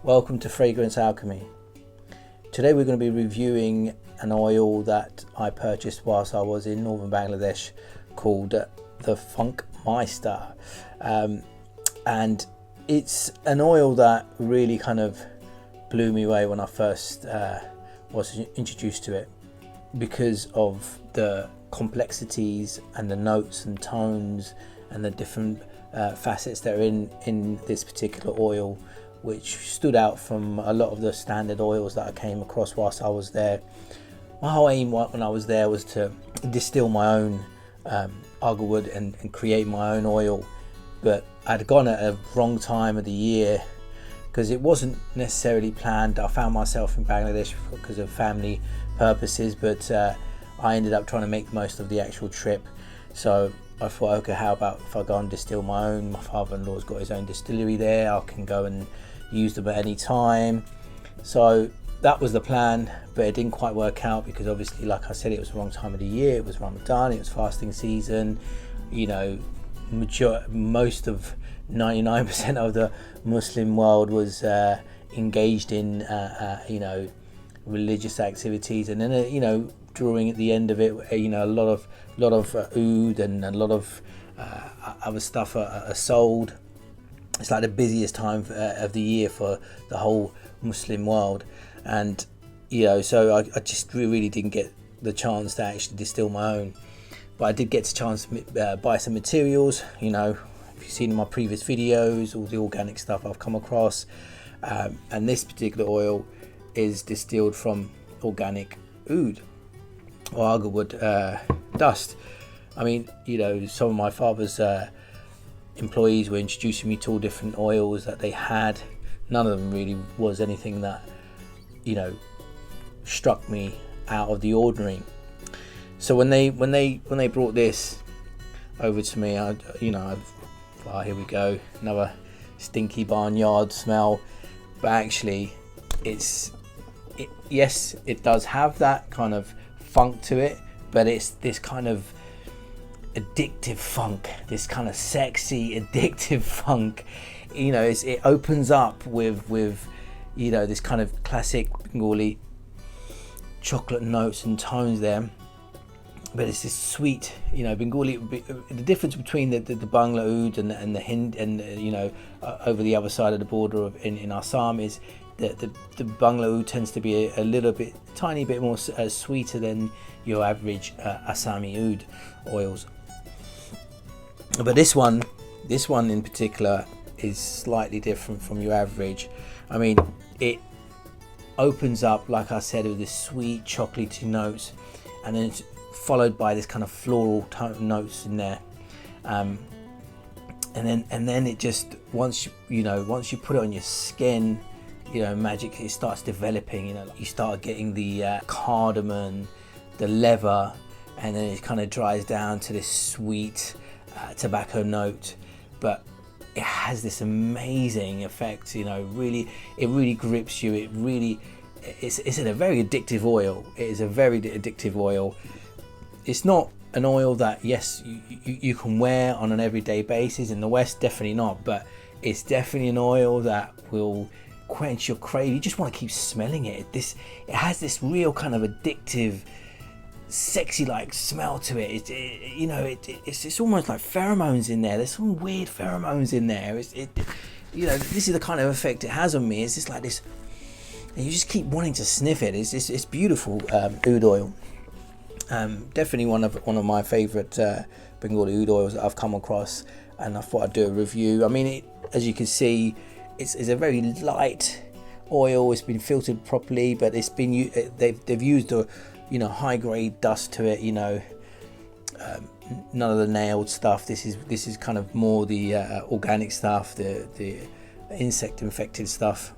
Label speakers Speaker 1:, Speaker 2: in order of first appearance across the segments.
Speaker 1: Welcome to Fragrance Alchemy. Today we're going to be reviewing an oil that I purchased whilst I was in northern Bangladesh called the Funk Meister. And it's an oil that really kind of blew me away when I first was introduced to it because of the complexities and the notes and tones and the different facets that are in this particular oil, which stood out from a lot of the standard oils that I came across whilst I was there. My whole aim when I was there was to distill my own agarwood and create my own oil, but I'd gone at a wrong time of the year because it wasn't necessarily planned. I found myself in Bangladesh because of family purposes, but I ended up trying to make the most of the actual trip. So I thought, okay, how about if I go and distill my own? My father-in-law's got his own distillery there. I can go and use them at any time. So that was the plan, but it didn't quite work out because obviously, like I said, it was the wrong time of the year. It was Ramadan, it was fasting season. You know, most of 99% of the Muslim world was engaged in religious activities, and then during at the end of it, a lot of oud and a lot of other stuff are sold. It's like the busiest time of the year for the whole Muslim world, and so I just really didn't get the chance to actually distill my own. But I did get the chance to buy some materials. If you've seen in my previous videos, all the organic stuff I've come across, and this particular oil is distilled from organic oud or agarwood dust. I mean, some of my father's employees were introducing me to all different oils that they had. None of them really was anything that struck me out of the ordinary. So when they brought this over to me, here we go, another stinky barnyard smell. But actually, yes, it does have that kind of funk to it, but it's this kind of addictive funk, this kind of sexy addictive funk. It opens up with this kind of classic Bengali chocolate notes and tones there, but it's this sweet Bengali. The difference between the Bangla oud and the Hind and over the other side of the border in Assam is the Bangla oud tends to be a tiny bit more sweeter than your average Assami oud oils. But this one in particular is slightly different from your average. I mean, it opens up, like I said, with this sweet chocolatey notes, and then it's followed by this kind of floral notes in there, and then it just once you put it on your skin, magically it starts developing. You start getting the cardamom, the leather, and then it kind of dries down to this sweet tobacco note, but it has this amazing effect. It really grips you. It's a very addictive oil. It is a very addictive oil. It's not an oil that, yes, you can wear on an everyday basis. In the West, definitely not, but it's definitely an oil that will quench your craving. You just want to keep smelling it. It has this real kind of addictive, sexy like smell to it. It's almost like pheromones in there. There's some weird pheromones in there. This is the kind of effect it has on me. It's just like this, and you just keep wanting to sniff it. It's beautiful oud oil. Definitely one of my favourite Bengali oud oils that I've come across, and I thought I'd do a review. I mean, as you can see, it's a very light oil. It's been filtered properly, but they've used a high grade dust to it. None of the nailed stuff. This is kind of more the organic stuff, the insect infected stuff.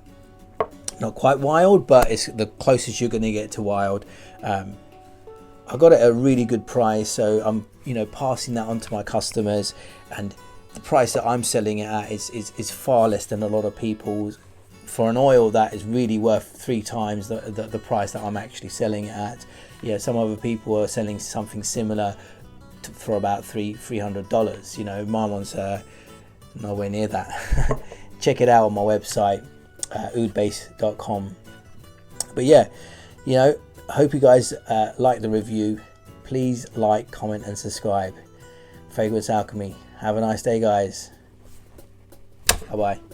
Speaker 1: Not quite wild, but it's the closest you're going to get to wild. I got it at a really good price, so I'm passing that on to my customers, and the price that I'm selling it at is far less than a lot of people's for an oil that is really worth 3 times the price that I'm actually selling it at. Some other people are selling something similar for about $300. Mine one's nowhere near that. Check it out on my website. oudbase.com. But yeah, you know, I hope you guys like the review. Please like, comment and subscribe. Fragrance Alchemy. Have a nice day, guys. Bye bye.